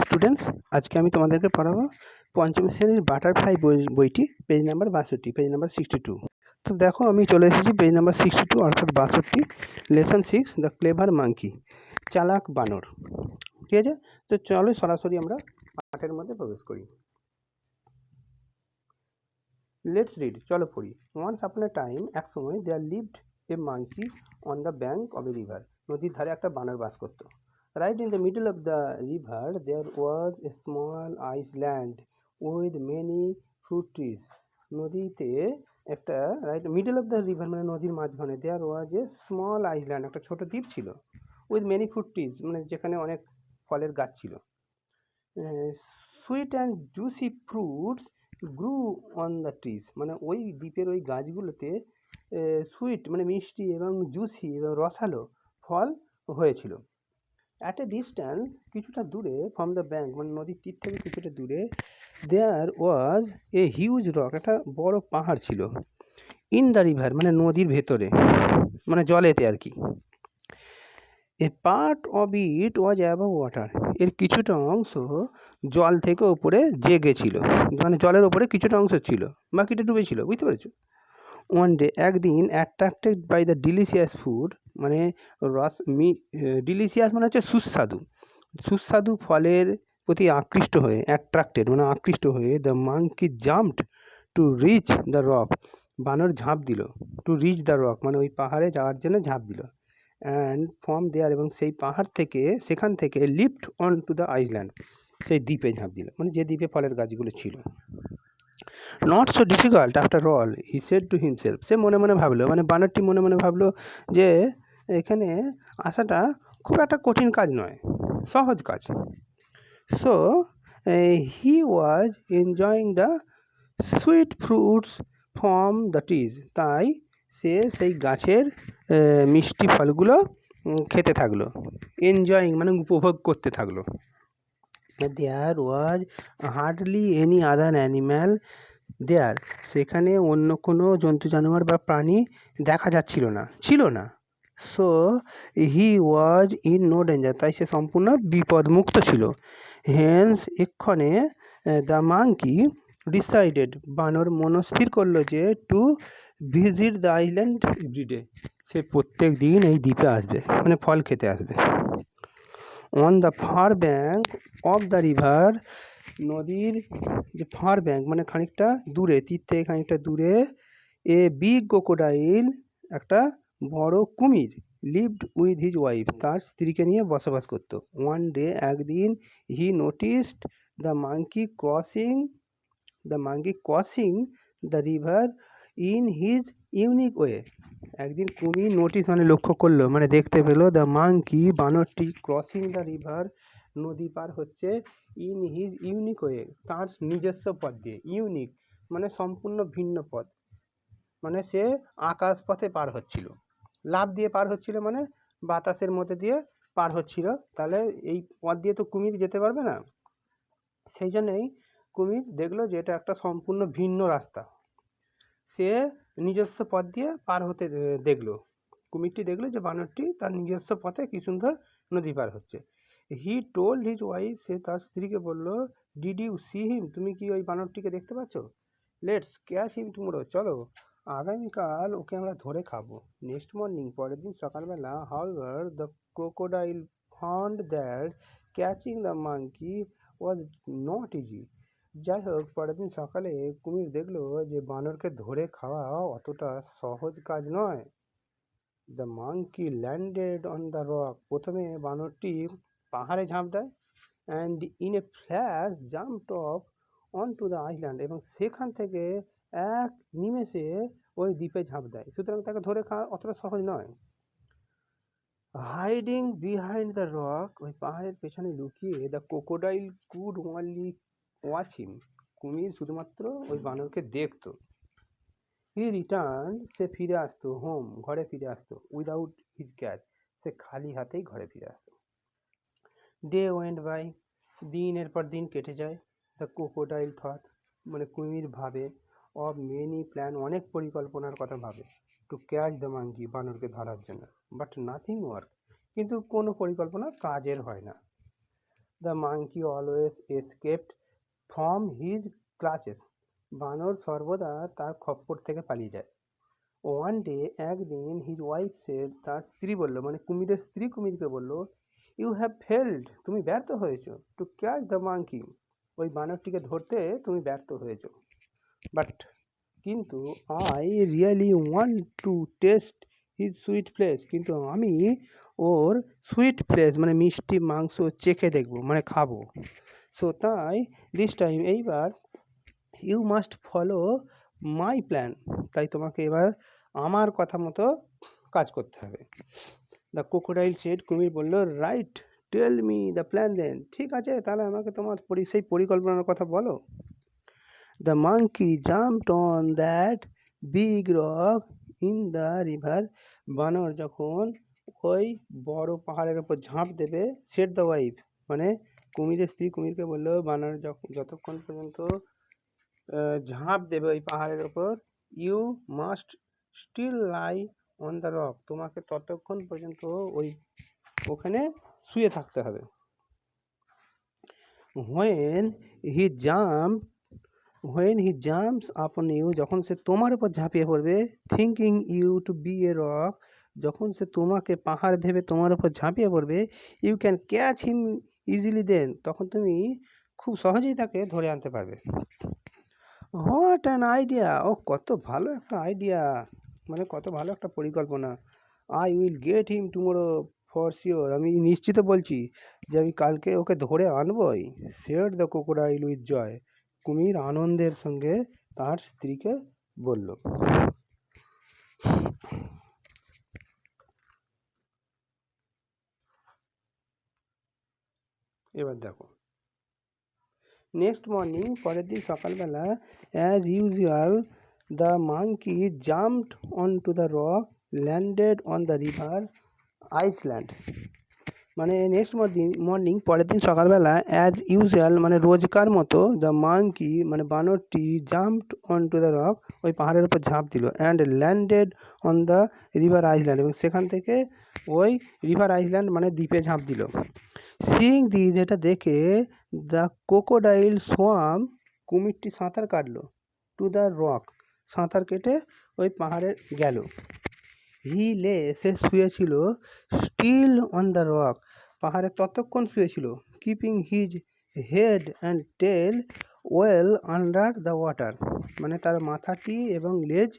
Students, আজকে আমি তোমাদেরকে পড়াবো পঞ্চম শ্রেণীর বাটারফ্লাই বইটি পেজ নাম্বার 62, পেজ নাম্বার 62। তো দেখো আমি চলে এসেছি পেজ নাম্বার 62 অর্থাৎ 62, লেসন 6 দ্য ক্লেভার মাঙ্কি, চালাক বানর। ঠিক আছে, তো চলো সরাসরি আমরা পাঠের মধ্যে প্রবেশ করি। লেটস রিড, চলো পড়ি। ওয়ান্স আপন এ টাইম, এক সময়, there lived a monkey on the bank of a river. নদীর ধারে একটা বানর বাস করতো। Right in the middle of the river there was a small island with many fruit trees. নদীতে একটা, right middle of the river মানে নদীর মাঝখানে, দেয়ার ওয়াজ এ স্মল আইল্যান্ড, একটা ছোট দ্বীপ ছিল, উইথ মেনি ফ্রুট ট্রিজ মানে যেখানে অনেক ফলের গাছ ছিল। Sweet and juicy fruits grew on the trees, মানে ওই দ্বীপের ওই গাছগুলোতে সুইট মানে মিষ্টি এবং জুসি এবং রসালো ফল হয়েছিল। অ্যাট এ ডিস্ট্যান্স, কিছুটা দূরে, ফ্রম দ্য ব্যাঙ্ক মানে নদীর তীর থেকে কিছুটা দূরে, দেয়ার ওয়াজ এ হিউজ রক, একটা বড় পাহাড় ছিল। ইন দ্য রিভার মানে নদীর ভেতরে, মানে জলেতে আর কি। A part of it was above water, এর কিছুটা অংশ জল থেকে ওপরে জেগেছিল, মানে জলের ওপরে কিছুটা অংশ ছিল, বাকিটা ডুবেছিল, বুঝতে পেরেছো? ওয়ান ডে, একদিন, attracted by the delicious food, মানে ডিলিশিয়াস মানে হচ্ছে সুস্বাদু, সুস্বাদু ফলের প্রতি আকৃষ্ট হয়ে, অ্যাট্রাক্টেড মানে আকৃষ্ট হয়ে, the monkey jumped to reach the rock, বানর ঝাঁপ দিল, টু রিচ দ্য রক মানে ওই পাহাড়ে যাওয়ার জন্য ঝাঁপ দিল। অ্যান্ড ফ্রম দেয়ার, এবং সেই পাহাড় থেকে, সেখান থেকে, lift on to the island, সেই দ্বীপে ঝাঁপ দিল, মানে যে দ্বীপে ফলের গাছগুলো ছিল। Not so difficult after all, he said to himself, সে মনে মনে ভাবলো, মানে বানরটি মনে মনে ভাবলো যে এখানে আসাটা খুব একটা কঠিন কাজ নয়, সহজ কাজ। So he was enjoying the sweet fruits from the trees, তাই সে সেই গাছের মিষ্টি ফলগুলো খেতে থাকলো। এনজয়িং মানে উপভোগ করতে থাকলো। There was hardly any other animal there, সেখানে অন্য কোনো জন্তু জানোয়ার বা প্রাণী দেখা যাচ্ছিল না, ছিল না। So he was in no danger, তাই সে সম্পূর্ণ বিপদমুক্ত ছিল। হেন্স, এক্ষণে, দ্য মাঙ্কি ডিসাইডেড, বানর মনস্থির করলো যে to visit the island every day, সে প্রত্যেক দিন এই দ্বীপে আসবে, মানে ফল খেতে আসবে। On the far bank of the river, নদীর যে ফার ব্যাঙ্ক মানে খানিকটা দূরে, তীর থেকে খানিকটা দূরে, এ বিগ ক্রোকোডাইল, একটা বড় কুমির, লিভড উইথ হিজ ওয়াইফ, তার স্ত্রীকে নিয়ে বসবাস করতো। ওয়ান ডে, একদিন, he noticed the monkey crossing the river in his unique way, একদিন কুমির নোটিস মানে লক্ষ্য করলো, মানে দেখতে পেলো, দ্য মাঙ্কি বানরটি, ক্রসিং দ্য রিভার নদী পার হচ্ছে, ইন হিজ ইউনিক ওয়ে তার নিজস্ব পথ দিয়ে, ইউনিক মানে সম্পূর্ণ ভিন্ন পথ, মানে সে আকাশ পথে পার হচ্ছিল, লাফ দিয়ে পার হচ্ছিল, মানে বাতাসের মধ্যে দিয়ে পার হচ্ছিল, তাহলে এই পথ দিয়ে তো কুমির যেতে পারবে না, সেই জন্যই কুমির দেখলো যে এটা একটা সম্পূর্ণ ভিন্ন রাস্তা, সে নিজস্ব পথ দিয়ে পার হতে দেখলো, কুমিরটি দেখলো যে বানরটি তার নিজস্ব পথে কি সুন্দর নদী পার হচ্ছে। হি টোল্ড হিজ ওয়াইফ, সে তার স্ত্রীকে বলল, ডিড ইউ সি হিম, তুমি কি ওই বানরটিকে দেখতে পাচ্ছ? লেটস ক্যাচ হিম টুমোরো, চলো আগামীকাল ওকে আমরা ধরে খাবো। নেক্সট মর্নিং, পরের দিন সকালবেলা, however the crocodile found that catching the monkey was not easy, যাই হোক পরের দিন সকালে কুমির দেখলো যে বানরকে ধরে খাওয়া অতটা সহজ কাজ নয়। The monkey landed on the rock, প্রথমে বানরটি পাহাড়ে ঝাঁপ দেয়, and in a flash jumped of on to the island, এবং সেখান থেকে এক নিমেষে ওই দ্বীপে ঝাঁপ দেয়, সুতরাং তাকে ধরে খাওয়া অতটা সহজ নয়। হাইডিং বিহাইন্ড দ্য রক, ওই পাহাড়ের পেছনে লুকিয়ে, the crocodile could only watch him, কুমির শুধুমাত্র ওই বানরকে দেখতো। হি রিটার্ন, সে ফিরে আসতো, হোম, ঘরে ফিরে আসতো, উইদাউট হিজ ক্যাচ, সে খালি হাতেই ঘরে ফিরে আসতো। ডে ওয়েন্ট বাই, দিনের পর দিন কেটে যায়। দ্য ক্রোকোডাইল থট, মানে কুমির ভাবে, অফ মেনি প্ল্যান, অনেক পরিকল্পনার কথা ভাবে, টু ক্যাচ দ্য মাঙ্কি, বানরকে ধরার জন্য, বাট নাথিং ওয়ার্ক, কিন্তু কোনো পরিকল্পনা কাজের হয় না। The monkey always escaped from his clutches. বানর সর্বদা তার খপ্পর থেকে পালিয়ে যায়। ওয়ান ডে, একদিন, হিজ ওয়াইফ সেড, তার স্ত্রী বলল, মানে কুমিরের স্ত্রী কুমিরকে বলল, ইউ হ্যাভ ফেল্ড, তুমি ব্যর্থ হয়েছো, টু ক্যাচ দ্য মাঙ্কি, ওই বানরটিকে ধরতে তুমি ব্যর্থ হয়েছো। বাট, কিন্তু, I really want to test his sweet flash, কিন্তু আমি ওর সুইট ফ্লেশ মানে মিষ্টি মাংস চেখে দেখবো, মানে খাবো। সো তাই দিস টাইম, এইবার, you must follow my plan, তাই তোমাকে এবার আমার কথা মতো কাজ করতে হবে। দ্য ক্রোকোডাইল সেড, কুমির বলল, right, tell me the plan then, ঠিক আছে তাহলে আমাকে তোমার সেই পরিকল্পনার কথা বলো। The monkey jumped on that big rock in the river, বানর যখন ওই বড় পাহাড়ের ওপর ঝাঁপ দেবে, সেড দ্য ওয়াইফ, মানে কুমিরের স্ত্রী কুমিরকে বললো, বানর যতক্ষণ পর্যন্ত ঝাঁপ দেবে ওই পাহাড়ের ওপর, you must still lie on the rock, তোমাকে ততক্ষণ পর্যন্ত ওখানে শুয়ে থাকতে হবে। when he jumps upon you, যখন সে তোমার উপর ঝাঁপিয়ে পড়বে, thinking you to be a rock, যখন সে তোমাকে পাহাড় ভেবে তোমার উপর ঝাঁপিয়ে পড়বে, you can catch him easily then, তখন তুমি খুব সহজেই তাকে ধরে আনতে পারবে। হোয়াট অ্যান আইডিয়া, ও কত ভালো একটা আইডিয়া, মানে কত ভালো একটা পরিকল্পনা। I will get him tomorrow for sure, আমি নিশ্চিত বলছি যে আমি কালকে ওকে ধরে আনবই। Said the crocodile with joy, কুমির আনন্দের সঙ্গে তার স্ত্রীকে বলল। এবার দেখো, নেক্সট মর্নিং, পরের দিন সকালবেলা, as usual, the monkey jumped on to the rock, landed on the river Iceland, মানে নেক্সট মর্নিং পরের দিন সকালবেলা, অ্যাজ ইউজুয়াল মানে রোজকার মতো, দ্য মাঙ্কি মানে বানরটি, jumped on to the rock, ওই পাহাড়ের উপর ঝাঁপ দিল, and landed on the river island, এবং সেখান থেকে ওই রিভার আইসল্যান্ড মানে দ্বীপে ঝাঁপ দিল। সিইং দিস, এটা দেখে, দ্য ক্রোকোডাইল সোয়াম, কুমিরটি সাঁতার কাটলো, টু দ্য রক, সাঁতার কেটে ওই পাহাড়ে গেল। হি লে, সে শুয়েছিল, স্টিল অন দ্য রক, পাহাড়ে ততক্ষণ শুয়েছিল, keeping his head and tail well under the water, মানে তার মাথাটি এবং লেজ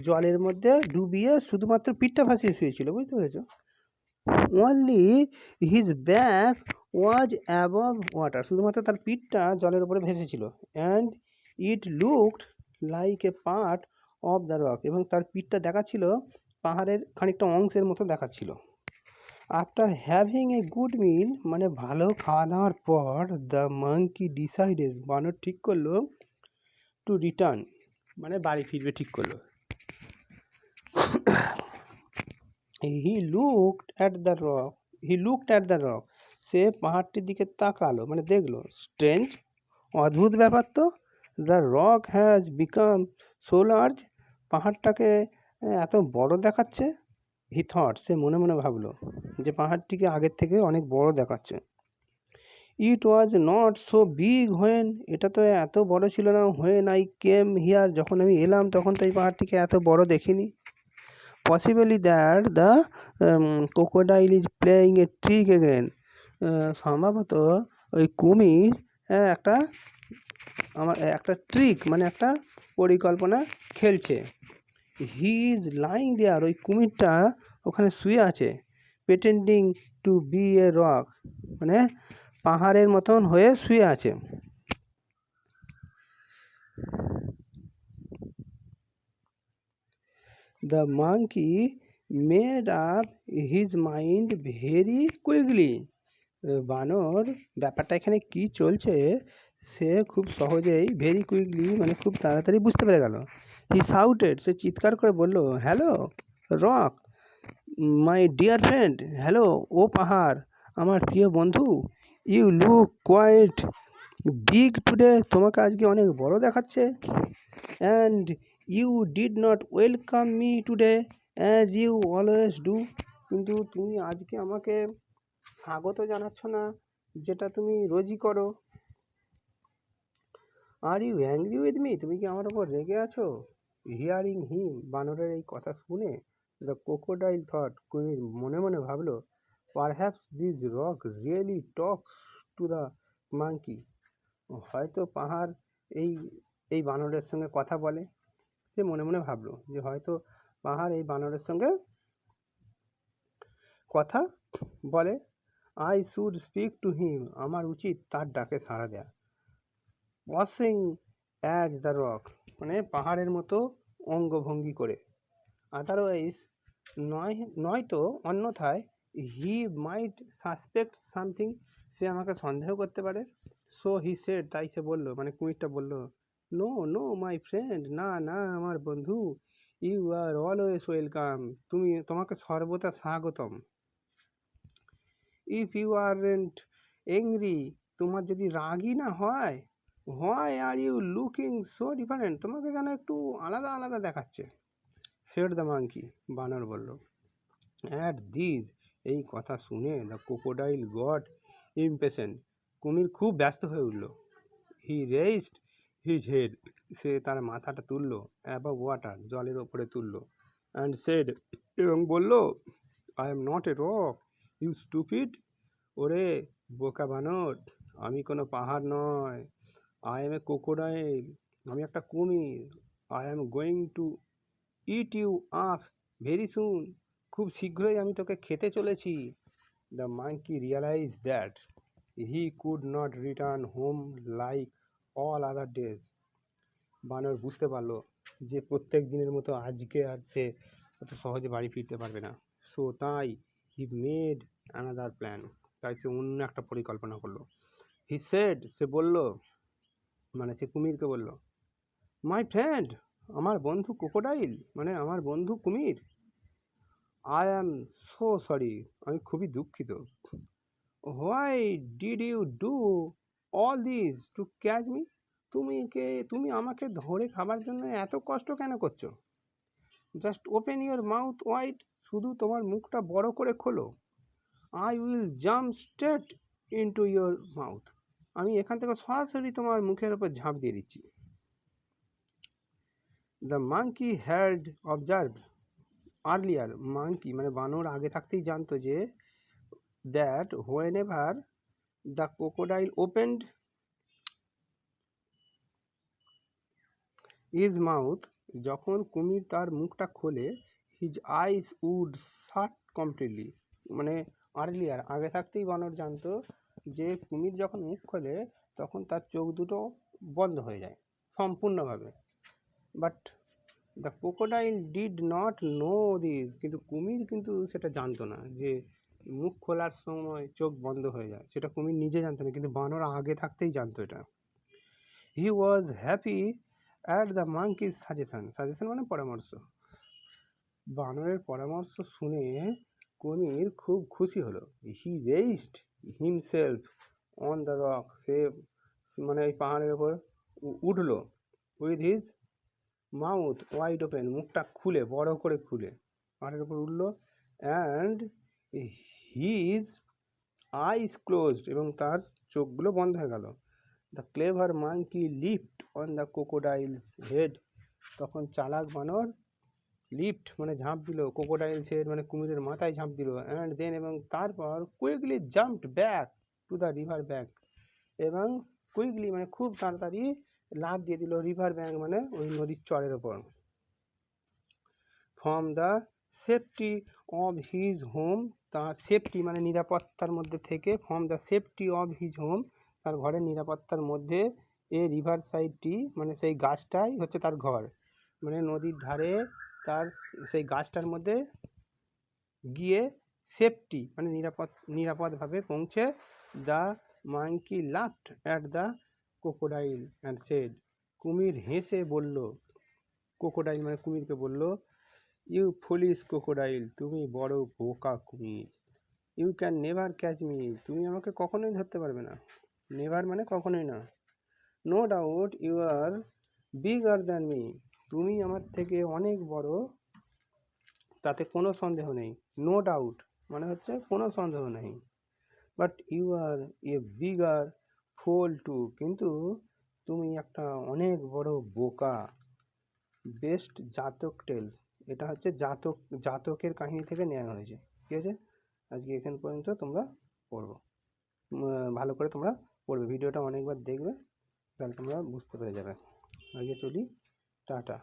জলের মধ্যে ডুবিয়ে শুধুমাত্র পিঠটা ভাসিয়ে শুয়েছিল, বুঝতে পেরেছ। Only his back was above water, শুধুমাত্র তার পিঠটা জলের উপরে ভেসেছিল। And it looked like a part of the rock, এবং তার পিঠটা দেখাচ্ছিল পাহাড়ের খানিকটা অংশের মতো দেখাচ্ছিল। After having a good meal, মানে ভালো খাওয়া দাওয়ার পর, দ্য মাঙ্কি ডিসাইডেড, বানর ঠিক করলো, টু রিটার্ন, মানে বাড়ি ফিরবে ঠিক করলো। He looked at the rock, সে পাহাড়টির দিকে তাকালো, মানে দেখলো। স্ট্রেঞ্জ, অদ্ভুত ব্যাপার তো, the rock has become so large, পাহাড়টাকে এত বড় দেখাচ্ছে। হি থট, সে মনে মনে ভাবলো যে পাহাড়টিকে আগের থেকে অনেক বড় দেখাচ্ছে। It was not so big when, এটা তো এত বড় ছিল না হোয়েন আই কেম হিয়ার, যখন আমি এলাম তখন তো এই পাহাড়টিকে এত বড় দেখিনি। Possibly that the crocodile is playing a trick again, সম্ভবত ওই কুমির একটা ট্রিক মানে একটা পরিকল্পনা খেলছে। হি ইজ লাইং দেয়ার, ওই কুমিরটা ওখানে শুয়ে আছে। Pretending to be a rock, মানে পাহাড়ের মতন হয়ে শুয়ে আছে। The monkey made up his mind very quickly, বানর ব্যাপারটা এখানে কি চলছে সে খুব সহজেই, ভেরি কুইকলি মানে খুব তাড়াতাড়ি বুঝতে পেরে গেল। হি শাউটেড, সে চিৎকার করে বলল, hello rock, my dear friend, hello ও পাহাড়, আমার প্রিয় বন্ধু, you look quite big today, তোমাকে আজকে অনেক বড় দেখাচ্ছে। And you did not welcome me today as you always do, কিন্তু তুমি আজকে আমাকে স্বাগত জানাচ্ছ না যেটা তুমি রোজই করো। Are you angry with me, তুমি কি আমার ওপর রেগে আছো? হিয়ারিং হিম, বানরের এই কথা শুনে দ্য ক্রোকোডাইল থট, কুমির মনে মনে ভাবলো, perhaps this rock really talks to the monkey, হয়তো পাহাড় এই এই বানরের সঙ্গে কথা বলে। সে মনে মনে ভাবলো যে হয়তো পাহাড় এই বানরের সঙ্গে কথা বলে। I should speak to him, আমার উচিত তার ডাকে সাড়া দেয়া। ওয়াশিং অ্যাজ দ্য রক, মানে পাহাড়ের মতো অঙ্গভঙ্গি করে। আদারওয়াইজ, নয়তো অন্যথায়, হি মাইট সাসপেক্ট সামথিং, সে আমাকে সন্দেহ করতে পারে। সো হি সেড, তাই সে বলল, মানে কুমিরটা বলল, নো নো মাই ফ্রেন্ড, না না আমার বন্ধু, ইউ আর অলওয়েজ ওয়েলকাম, তোমাকে সর্বদা স্বাগতম। ইফ ইউ আরন্ট এংরি, তোমার যদি রাগই না হয়, why are you looking so different, তোমাকে কেন একটু আলাদা আলাদা দেখাচ্ছে? সেড দ্য মাঙ্কি, বানর বলল। অ্যাট দিস, এই কথা শুনে দ্য ক্রোকোডাইল গট ইমপেশেন্ট, কুমির খুব ব্যস্ত হয়ে উঠল। হি রেইজড হিজ হেড, সে তার মাথাটা তুলল, অ্যাবভ ওয়াটার, জলের ওপরে তুলল, অ্যান্ড সেড, এবং বলল, I am not a rock, you stupid, ওরে বোকা বানর, আমি কোনো পাহাড় নয়। আই এম এ ক্রোকোডাইল, আমি একটা কুমির। I am going to eat you up very soon, খুব শীঘ্রই আমি তোকে খেতে চলেছি। The monkey realise that he could not return home like all other days, বানর বুঝতে পারলো যে প্রত্যেক দিনের মতো আজকে আর সে অত সহজে বাড়ি ফিরতে পারবে না। সো তাই হি মেড অ্যানাদার প্ল্যান, তাই সে অন্য একটা পরিকল্পনা করলো। হি সেড, সে বলল, মানে সে কুমিরকে বলল, মাই ফ্রেন্ড, আমার বন্ধু ক্রোকোডাইল, মানে আমার বন্ধু কুমির, আই অ্যাম সো সরি, আমি খুবই দুঃখিত। Why did you do all this to catch me, তুমি আমাকে ধরে খাবার জন্য এত কষ্ট কেন করছো? Just open your mouth wide, শুধু তোমার মুখটা বড় করে খোলো। I will jump straight into your mouth, আমি এখান থেকে সরাসরি তোমার মুখের ওপর ঝাঁপ দিয়ে দিচ্ছি। The monkey had observed earlier, monkey মানে বানর আগে থাকতেই জানতো যে, that whenever the crocodile opened his mouth, যখন কুমির তার মুখটা খোলে, his eyes would shut completely, মানে আর্লিয়ার আগে থাকতেই বানর জানতো যে কুমির যখন মুখ খোলে তখন তার চোখ দুটো বন্ধ হয়ে যায় সম্পূর্ণভাবে। But the crocodile did not know this, কিন্তু কুমির কিন্তু সেটা জানতো না যে মুখ খোলার সময় চোখ বন্ধ হয়ে যায়, সেটা কুমির নিজে জানতো না, কিন্তু বানর আগে থাকতেই জানতো এটা। He was happy at the monkey's suggestion, suggestion মানে পরামর্শ, বানরের পরামর্শ শুনে কুমির খুব খুশি হলো। He raised himself on the rock, সে মানে ওই পাহাড়ের ওপর উঠলো, with his mouth wide open, মুখটা খুলে বড় করে খুলে পাহাড়ের উপর উঠলো, অ্যান্ড হিজ আইস ক্লোজড, এবং তার চোখগুলো বন্ধ হয়ে গেল। The clever monkey lift on the crocodiles head, তখন চালাক বানর লিফট মানে ঝাঁপ দিল, ক্রোকোডাইলস হেড মানে কুমিরের মাথায় ঝাঁপ দিল, অ্যান্ড দেন এবং তারপর quickly jumped back to the river bank, এবং কুইকলি মানে খুব তাড়াতাড়ি লাফ দিয়ে দিল রিভার ব্যাঙ্ক মানে ওই নদীর চরের ওপর। From the safety of his home, তার সেফটি মানে নিরাপত্তার মধ্যে থেকে, from the safety of his home, তার ঘরের নিরাপত্তার মধ্যে, এ রিভার সাইডটি মানে সেই গাছটাই হচ্ছে তার ঘর, মানে নদীর ধারে তার সেই গাছটার মধ্যে গিয়ে সেফটি মানে নিরাপদভাবে পৌঁছে। The monkey laughed at the crocodile and said, কুমির হেসে বলল, ক্রোকোডাইল মানে কুমিরকে বলল, ইউ ফুলিশ ক্রোকোডাইল, তুমি বড় বোকা কুমির। You can never catch me, তুমি আমাকে কখনোই ধরতে পারবে না। নেভার মানে কখনোই না। No doubt you are bigger than me, তুমি আমার থেকে অনেক বড়, তাতে কোনো সন্দেহ নেই। নো ডাউট মানে হচ্ছে কোনো সন্দেহ নেই। But you are a bigger fool too, কিন্তু তুমি একটা অনেক বড় বোকা। বেস্ট জাতক টেলস, এটা হচ্ছে জাতকের কাহিনী থেকে নেওয়া হয়েছে। ঠিক আছে, আজকে এখান পর্যন্ত তোমরা পড়বো। ভালো করে তোমরা পড়বে, ভিডিওটা অনেকবার দেখবে, তাহলে তোমরা বুঝতে পেরে যাবে। আজকে চলি, টাটা।